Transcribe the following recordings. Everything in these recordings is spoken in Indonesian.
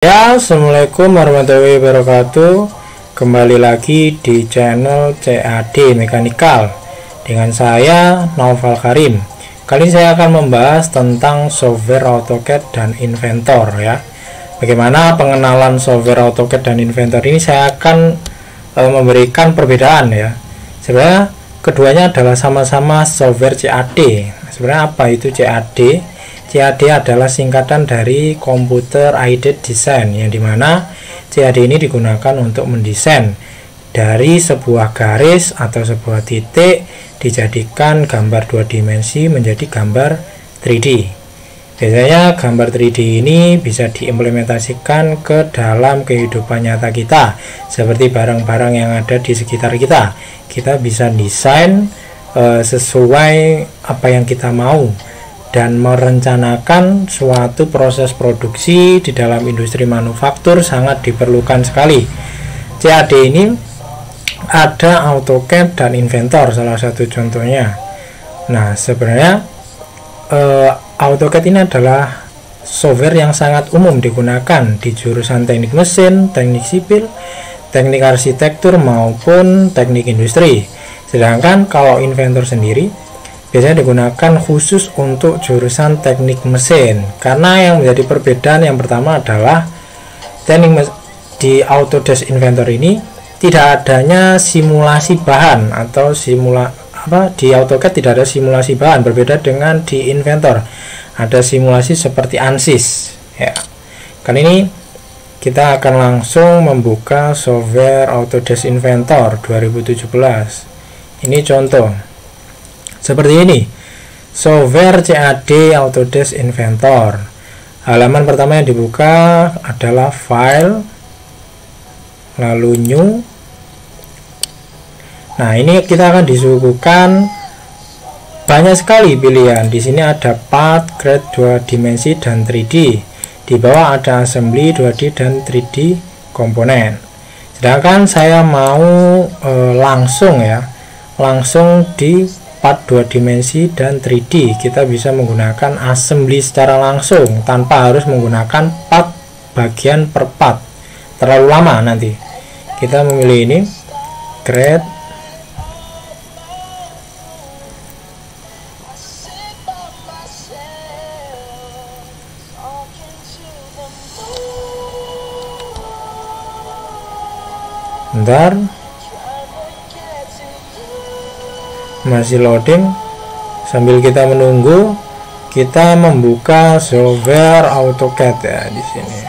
Ya, assalamualaikum warahmatullahi wabarakatuh. Kembali lagi di channel CAD Mechanical dengan saya Naufal Karim. Kali ini saya akan membahas tentang software AutoCAD dan Inventor ya. Bagaimana pengenalan software AutoCAD dan Inventor ini, saya akan memberikan perbedaan ya. Sebenarnya keduanya adalah sama-sama software CAD. Sebenarnya apa itu CAD? CAD adalah singkatan dari Computer Aided Design, yang dimana CAD ini digunakan untuk mendesain dari sebuah garis atau sebuah titik dijadikan gambar dua dimensi menjadi gambar 3D. Biasanya gambar 3D ini bisa diimplementasikan ke dalam kehidupan nyata kita, seperti barang-barang yang ada di sekitar kita. Kita bisa desain sesuai apa yang kita mau dan merencanakan suatu proses produksi di dalam industri manufaktur sangat diperlukan sekali. CAD ini ada AutoCAD dan Inventor salah satu contohnya. Nah, sebenarnya AutoCAD ini adalah software yang sangat umum digunakan di jurusan teknik mesin, teknik sipil, teknik arsitektur maupun teknik industri. Sedangkan kalau Inventor sendiri biasanya digunakan khusus untuk jurusan teknik mesin, karena yang menjadi perbedaan yang pertama adalah di Autodesk Inventor ini tidak adanya simulasi bahan atau di AutoCAD tidak ada simulasi bahan, berbeda dengan di Inventor ada simulasi seperti ANSYS ya. Kali ini kita akan langsung membuka software Autodesk Inventor 2017. Ini contoh seperti ini, software CAD Autodesk Inventor. Halaman pertama yang dibuka adalah file, lalu new. Nah, ini kita akan disuguhkan banyak sekali pilihan. Di sini ada part, grade 2 dimensi dan 3D. Di bawah ada assembly 2D dan 3D komponen. Sedangkan saya mau langsung di part 2 dimensi dan 3D. Kita bisa menggunakan assembly secara langsung tanpa harus menggunakan part bagian per part, terlalu lama nanti. Kita memilih ini, grade, bentar, masih loading. Sambil kita menunggu, kita membuka software AutoCAD ya di sini.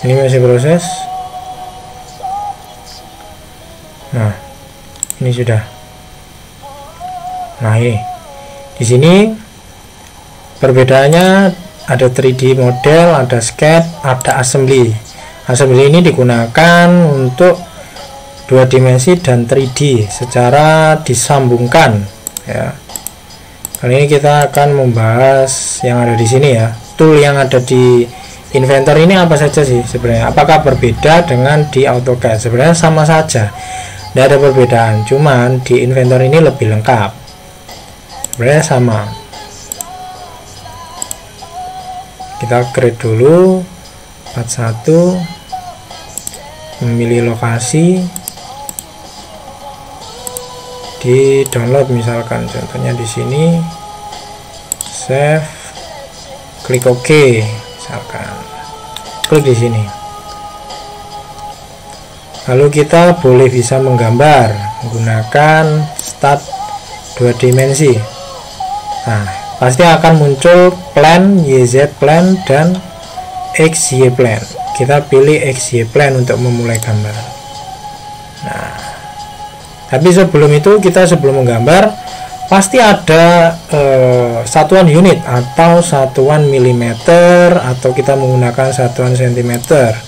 Ini masih proses. Nah, ini sudah. Nah, ini di sini perbedaannya ada 3D model, ada sketch, ada assembly. Assembly ini digunakan untuk 2 dimensi dan 3D secara disambungkan ya. Kali ini kita akan membahas yang ada di sini ya. Tool yang ada di Inventor ini apa saja sih sebenarnya? Apakah berbeda dengan di AutoCAD? Sebenarnya sama saja, tidak ada perbedaan, cuman di Inventor ini lebih lengkap. Sebenarnya sama. Kita create dulu part 1, memilih lokasi, di download misalkan, contohnya di sini, save, klik OK misalkan, klik di sini. Lalu kita boleh bisa menggambar menggunakan start 2 dimensi. Nah, pasti akan muncul plan, YZ plan dan XY plan. Kita pilih XY plan untuk memulai gambar. Nah, tapi sebelum itu, sebelum menggambar pasti ada satuan unit atau satuan milimeter, atau kita menggunakan satuan sentimeter.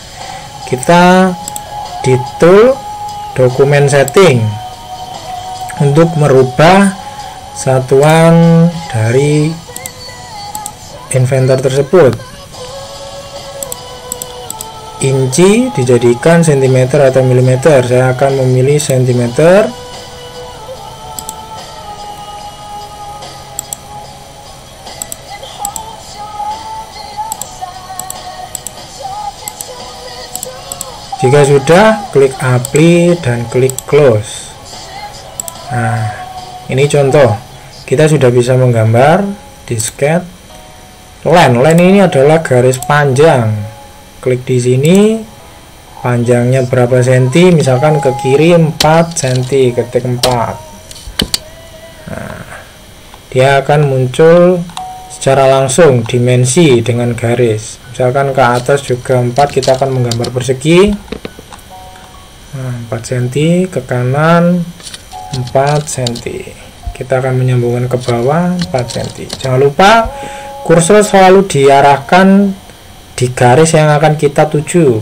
Kita di tool dokumen setting untuk merubah satuan dari Inventor tersebut. Inci dijadikan sentimeter atau milimeter. Saya akan memilih sentimeter. Jika sudah, klik apply dan klik close. Nah, ini contoh kita sudah bisa menggambar di sketch. Line ini adalah garis panjang. Klik di sini, panjangnya berapa senti, misalkan ke kiri 4 cm, ketik 4. Nah, dia akan muncul secara langsung dimensi dengan garis. Misalkan ke atas juga 4, kita akan menggambar persegi. Nah, 4 cm, ke kanan 4 cm. Kita akan menyambungkan ke bawah 4 cm. Jangan lupa kursor selalu diarahkan di garis yang akan kita tuju.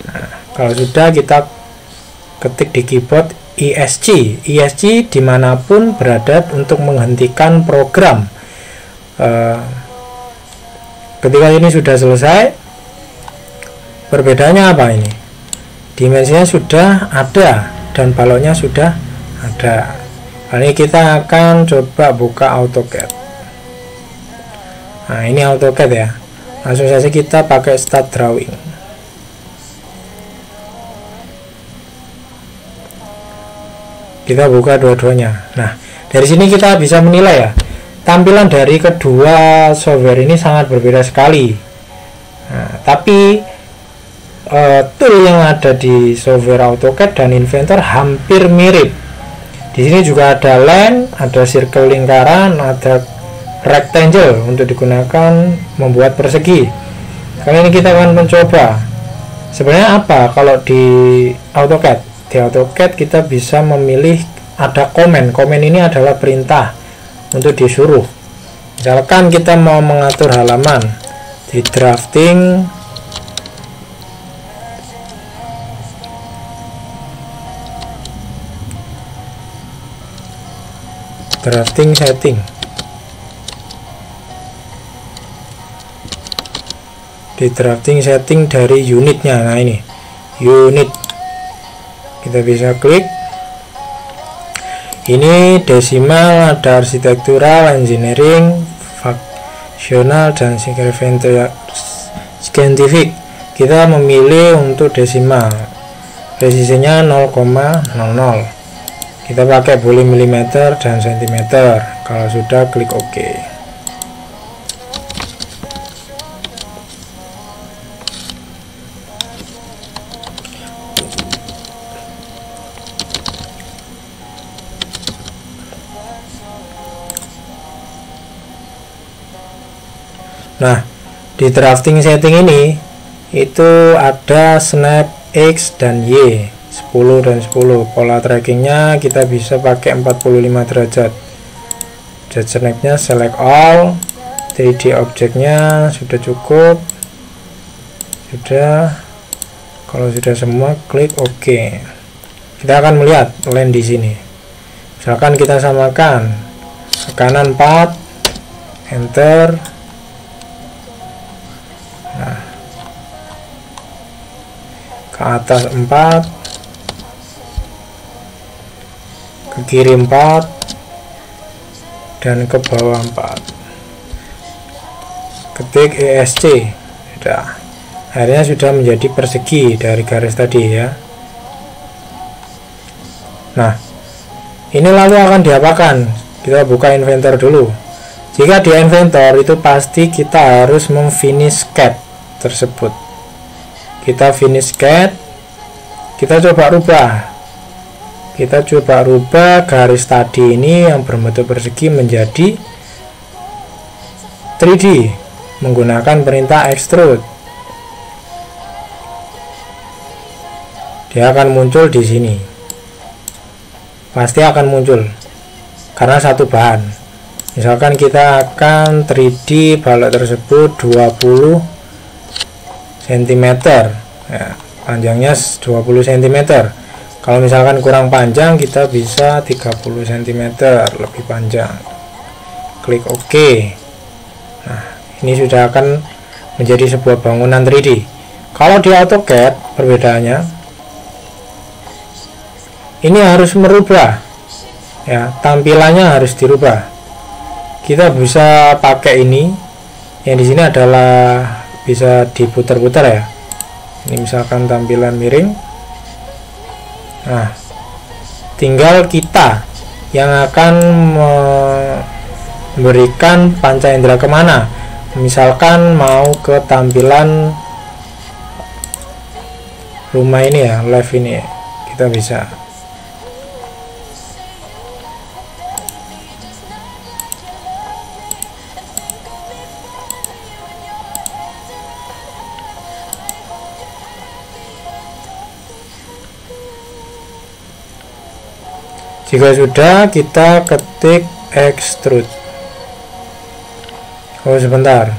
Nah, kalau sudah, kita ketik di keyboard ESC dimanapun berada untuk menghentikan program. Ketika ini sudah selesai, perbedaannya apa ini? Dimensinya sudah ada dan baloknya sudah ada. Kali ini kita akan coba buka AutoCAD. Nah, ini AutoCAD ya. Langsung saja kita pakai Start Drawing. Kita buka dua-duanya. Nah, dari sini kita bisa menilai ya, tampilan dari kedua software ini sangat berbeda sekali. Nah, tapi tool yang ada di software AutoCAD dan Inventor hampir mirip. Di sini juga ada line, ada circle lingkaran, ada rectangle untuk digunakan membuat persegi. Kali ini kita akan mencoba. Sebenarnya apa kalau di AutoCAD? Di AutoCAD kita bisa memilih, ada komen. Komen ini adalah perintah untuk disuruh. Misalkan kita mau mengatur halaman di drafting, setting. Di drafting setting dari unitnya. Nah, ini unit, kita bisa klik. Ini desimal, ada arsitektural, engineering, fungsional, dan scientific. Kita memilih untuk desimal, presisinya 0,00. Kita pakai boleh milimeter dan sentimeter. Kalau sudah, klik OK. Nah, di drafting setting ini itu ada snap X dan Y, 10 dan 10. Pola trackingnya kita bisa pakai 45 derajat. Jet snapnya select all. 3D objeknya sudah cukup. Sudah. Kalau sudah semua, klik OK. Kita akan melihat line di sini. Misalkan kita samakan ke kanan 4, enter. Nah, ke atas 4, ke kiri 4, dan ke bawah 4. Ketik ESC. Sudah. Akhirnya sudah menjadi persegi dari garis tadi ya. Nah, ini lalu akan diapakan? Kita buka Inventor dulu. Jika di Inventor itu pasti kita harus memfinish sketch tersebut. Kita finish sketch, kita coba rubah garis tadi ini yang berbentuk persegi menjadi 3D menggunakan perintah extrude. Dia akan muncul di sini, pasti akan muncul karena satu bahan. Misalkan kita akan 3D balok tersebut 20 cm ya, panjangnya 20 cm. Kalau misalkan kurang panjang, kita bisa 30 cm lebih panjang. Klik OK. Nah, ini sudah akan menjadi sebuah bangunan 3D. Kalau di AutoCAD perbedaannya, ini harus merubah ya, tampilannya harus dirubah. Kita bisa pakai ini yang di sini adalah bisa diputar-putar ya. Ini misalkan tampilan miring. Nah, tinggal kita yang akan memberikan panca indera kemana. Misalkan mau ke tampilan rumah ini ya, live ini, kita bisa. Jika sudah, kita ketik extrude. Oh sebentar,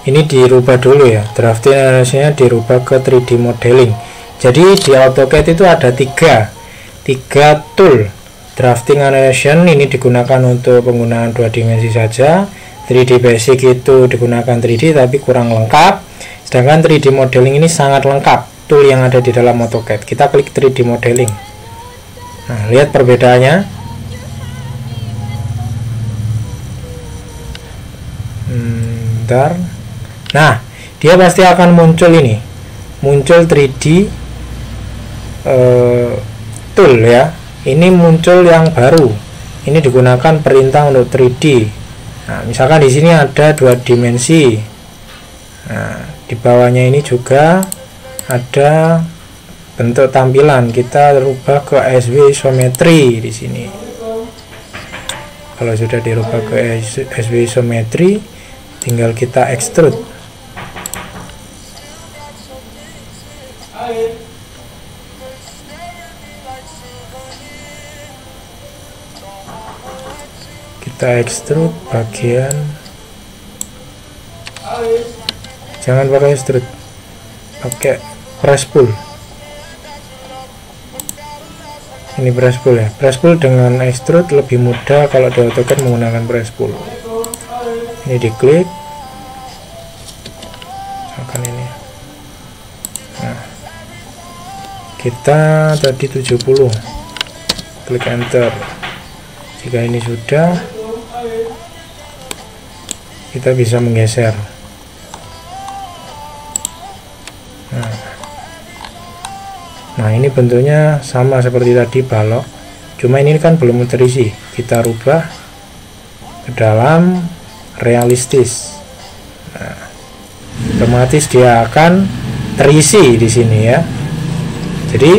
ini dirubah dulu ya, drafting analysis-nya dirubah ke 3D modeling. Jadi di AutoCAD itu ada tiga tool. Drafting analysis ini digunakan untuk penggunaan 2 dimensi saja. 3D basic itu digunakan 3D tapi kurang lengkap, sedangkan 3D modeling ini sangat lengkap tool yang ada di dalam AutoCAD. Kita klik 3D modeling. Nah, lihat perbedaannya. Bentar. Nah, dia pasti akan muncul ini, muncul 3D tool ya. Ini muncul yang baru. Ini digunakan perintah untuk 3D. Nah, misalkan di sini ada 2 dimensi. Nah, di bawahnya ini juga ada bentuk tampilan, kita rubah ke SW isometri di sini. Kalau sudah dirubah ke SW isometri, tinggal kita extrude. Kita extrude bagian, jangan pakai extrude, pakai press pull. Ini press pull ya. Press pull dengan extrude lebih mudah kalau di AutoCAD menggunakan press pull. Ini diklik, misalkan ini. Nah, kita tadi 70, klik enter. Jika ini sudah, kita bisa menggeser. Nah, ini bentuknya sama seperti tadi balok, cuma ini kan belum terisi. Kita rubah ke dalam realistis. Nah, otomatis dia akan terisi di sini ya. Jadi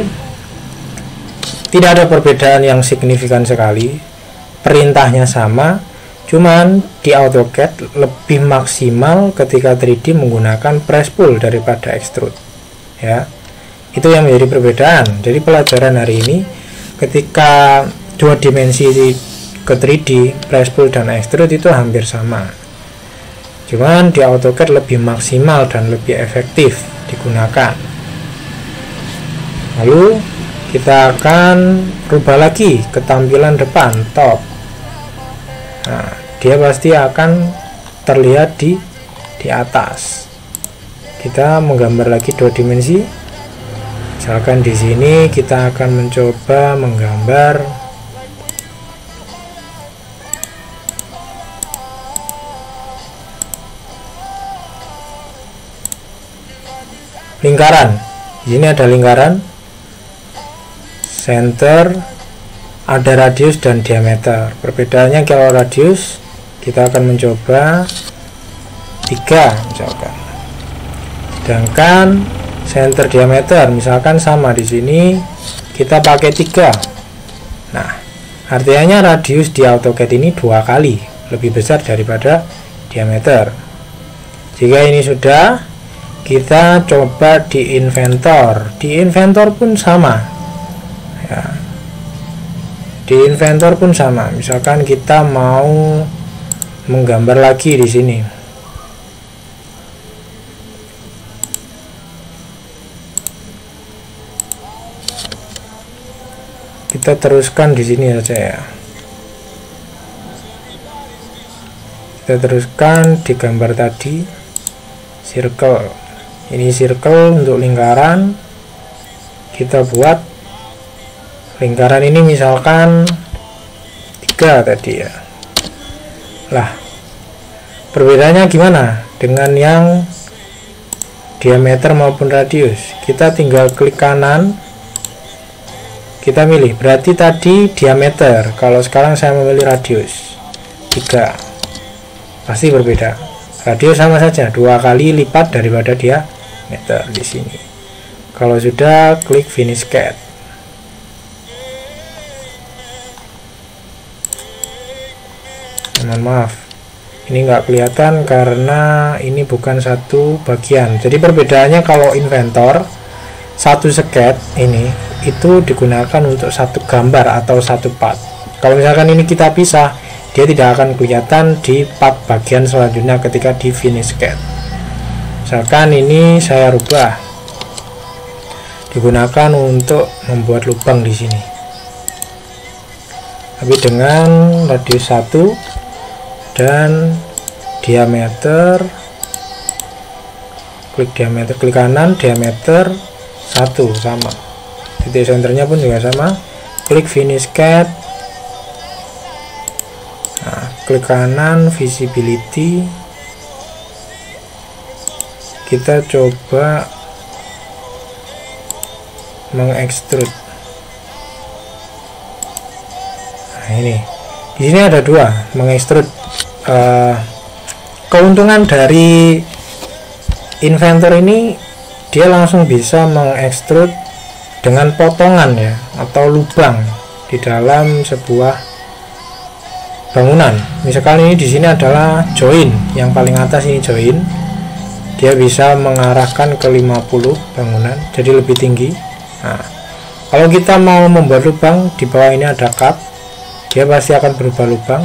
tidak ada perbedaan yang signifikan sekali. Perintahnya sama, cuman di AutoCAD lebih maksimal ketika 3D menggunakan press pull daripada extrude ya. Itu yang menjadi perbedaan. Jadi pelajaran hari ini, ketika 2 dimensi ke 3D, press pull dan extrude itu hampir sama, cuman di AutoCAD lebih maksimal dan lebih efektif digunakan. Lalu kita akan rubah lagi ke tampilan depan, top. Nah, dia pasti akan terlihat di atas. Kita menggambar lagi 2 dimensi. Misalkan di sini kita akan mencoba menggambar lingkaran. Di sini ada lingkaran, center, ada radius dan diameter. Perbedaannya, kalau radius kita akan mencoba 3 misalkan, sedangkan center diameter misalkan sama, di sini kita pakai 3. Nah, artinya radius di AutoCAD ini 2 kali lebih besar daripada diameter. Jika ini sudah, kita coba di inventor. Di inventor pun sama ya. Di inventor pun sama. Misalkan kita mau menggambar lagi di sini. Kita teruskan di sini saja ya. Kita teruskan di gambar tadi, circle. Ini circle untuk lingkaran. Kita buat lingkaran ini misalkan 3 tadi ya. Lah, perbedaannya gimana dengan yang diameter maupun radius. Kita tinggal klik kanan, kita milih, berarti tadi diameter, kalau sekarang saya memilih radius 3, pasti berbeda. Radius sama saja, 2 kali lipat daripada diameter di sini. Kalau sudah, klik finish CAD. Mohon maaf, ini nggak kelihatan karena ini bukan satu bagian. Jadi perbedaannya, kalau Inventor satu sket ini itu digunakan untuk satu gambar atau satu part. Kalau misalkan ini kita pisah, dia tidak akan kelihatan di part bagian selanjutnya ketika di finish CAD. Misalkan ini saya rubah, digunakan untuk membuat lubang di sini, tapi dengan radius 1 dan diameter. Klik diameter, klik kanan, diameter 1 sama, titik senternya pun juga sama. Klik finish CAD. Nah, klik kanan, visibility, kita coba mengekstrud. Nah, ini di sini ada 2 mengekstrud. Keuntungan dari Inventor ini, dia langsung bisa mengekstrud dengan potongan ya, atau lubang di dalam sebuah bangunan. Misalkan ini di sini adalah join, yang paling atas ini join, dia bisa mengarahkan ke 50 bangunan, jadi lebih tinggi. Nah, kalau kita mau membuat lubang, di bawah ini ada cut, dia pasti akan berubah lubang.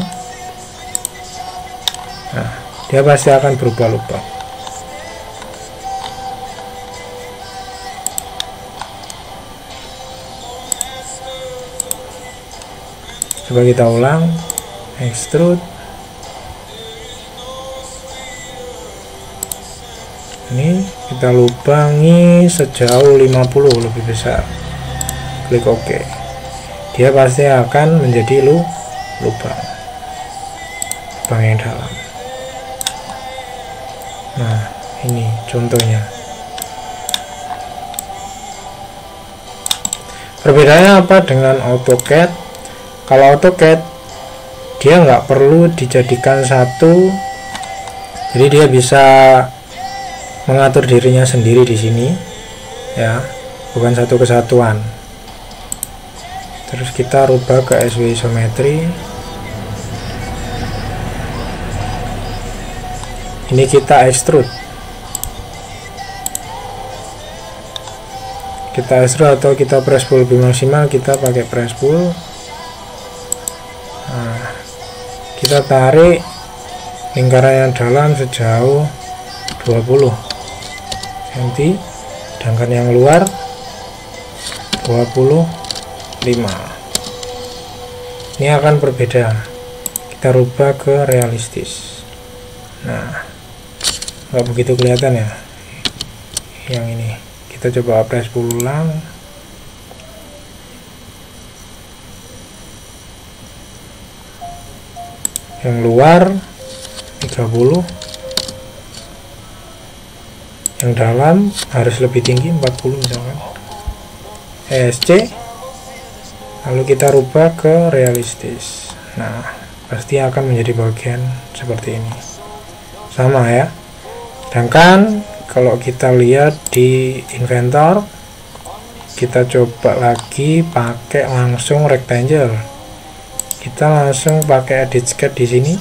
Nah, dia pasti akan berubah lubang. Coba kita ulang, extrude. Ini kita lubangi sejauh 50, lebih besar. Klik OK. Dia pasti akan menjadi lubang yang dalam. Nah, ini contohnya. Perbedaannya apa dengan AutoCAD? Kalau AutoCAD, dia nggak perlu dijadikan satu, jadi dia bisa mengatur dirinya sendiri di sini, ya, bukan satu kesatuan. Terus kita rubah ke SW isometri. Ini kita extrude. Kita extrude atau kita press pull lebih maksimal, kita pakai press pull. Nah, kita tarik lingkaran yang dalam sejauh 20 cm, sedangkan yang luar 25. Ini akan berbeda. Kita rubah ke realistis. Nah, nggak begitu kelihatan ya yang ini. Kita coba press pull ulang. Yang luar 30, yang dalam harus lebih tinggi 40 misalkan. ESC, lalu kita rubah ke realistis. Nah, pasti akan menjadi bagian seperti ini, sama ya. Sedangkan kalau kita lihat di Inventor, kita coba lagi pakai langsung rectangle. Kita langsung pakai edit sketch di sini.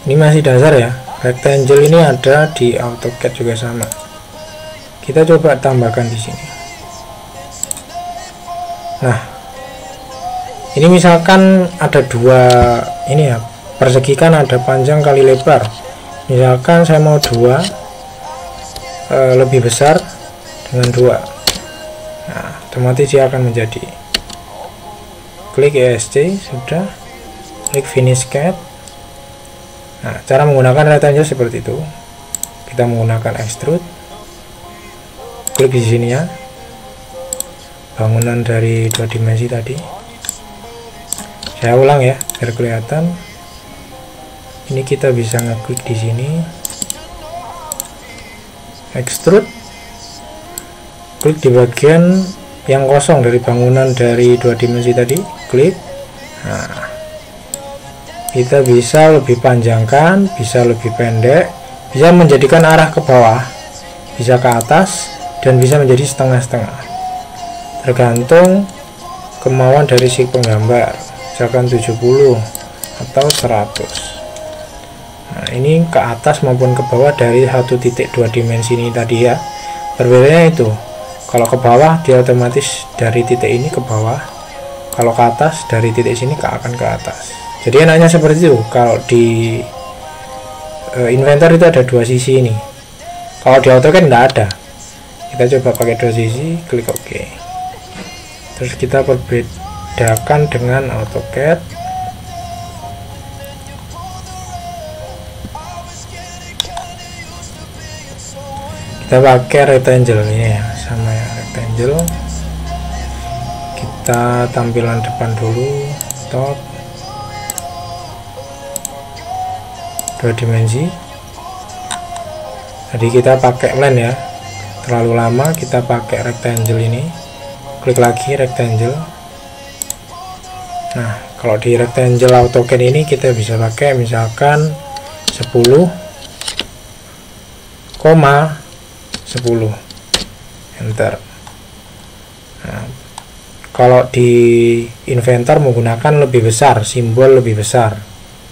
Ini masih dasar ya. Rectangle ini ada di AutoCAD juga sama. Kita coba tambahkan di sini. Nah, ini misalkan ada 2 ini ya, persegi kan ada panjang kali lebar. Misalkan saya mau 2 lebih besar dengan 2. Nah, otomatis dia akan menjadi. Klik ESC, sudah. Klik finish CAD. Nah, cara menggunakan rectangle seperti itu. Kita menggunakan extrude. Klik di sini ya. Bangunan dari 2 dimensi tadi. Saya ulang ya biar kelihatan. Ini kita bisa ngeklik di sini, extrude, klik di bagian yang kosong dari bangunan dari 2 dimensi tadi, klik. Nah, kita bisa lebih panjangkan, bisa lebih pendek, bisa menjadikan arah ke bawah, bisa ke atas, dan bisa menjadi setengah-setengah, tergantung kemauan dari si penggambar, misalkan 70 atau 100. Nah, ini ke atas maupun ke bawah dari 1.2 dimensi ini tadi ya. Perbedaannya itu, kalau ke bawah dia otomatis dari titik ini ke bawah, kalau ke atas dari titik sini akan ke atas. Jadi enaknya seperti itu. Kalau di Inventor itu ada 2 sisi ini, kalau di AutoCAD enggak ada. Kita coba pakai 2 sisi, klik OK. Terus kita perbedakan dengan AutoCAD. Kita pakai rectangle ini ya, sama ya, rectangle. Kita tampilan depan dulu, top 2 dimensi. Tadi kita pakai line ya, terlalu lama. Kita pakai rectangle ini, klik lagi rectangle. Nah, kalau di rectangle AutoCAD ini kita bisa pakai misalkan 10, 10, enter. Nah, kalau di Inventor menggunakan lebih besar, simbol lebih besar.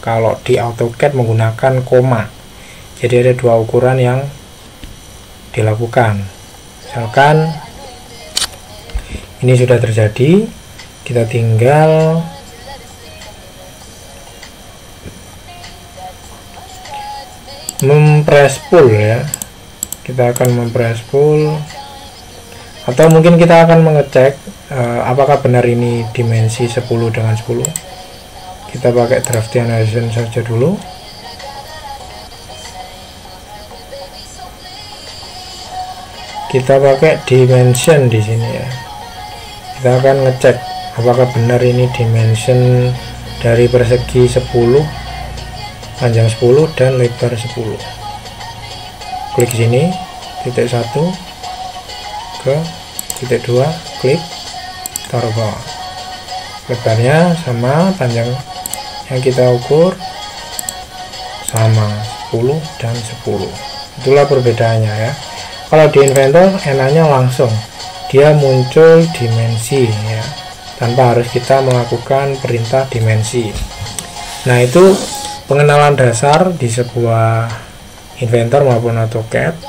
Kalau di AutoCAD menggunakan koma. Jadi ada 2 ukuran yang dilakukan. Misalkan ini sudah terjadi, kita tinggal mempress pull ya. Kita akan mempress pull, atau mungkin kita akan mengecek apakah benar ini dimensi 10 dengan 10. Kita pakai drafting analysis saja dulu. Kita pakai dimension di sini ya. Kita akan ngecek apakah benar ini dimension dari persegi 10, panjang 10 dan lebar 10. Klik sini, titik 1 ke titik 2, klik, taruh bawah. Lebarnya sama, panjang yang kita ukur sama, 10 dan 10. Itulah perbedaannya ya. Kalau di Inventor enaknya langsung dia muncul dimensi ya, tanpa harus kita melakukan perintah dimensi. Nah, itu pengenalan dasar di sebuah Inventor maupun AutoCAD.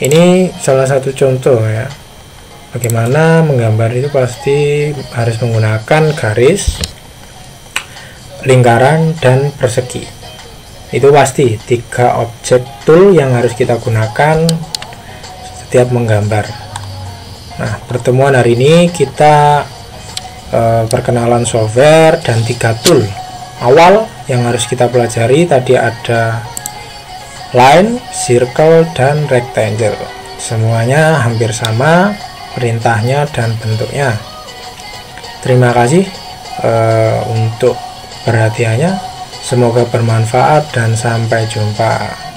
Ini salah satu contoh ya, bagaimana menggambar itu pasti harus menggunakan garis, lingkaran, dan persegi. Itu pasti 3 objek tool yang harus kita gunakan setiap menggambar. Nah, pertemuan hari ini kita perkenalan software dan 3 tool awal yang harus kita pelajari. Tadi ada line, circle, dan rectangle. Semuanya hampir sama perintahnya dan bentuknya. Terima kasih untuk perhatiannya. Semoga bermanfaat dan sampai jumpa.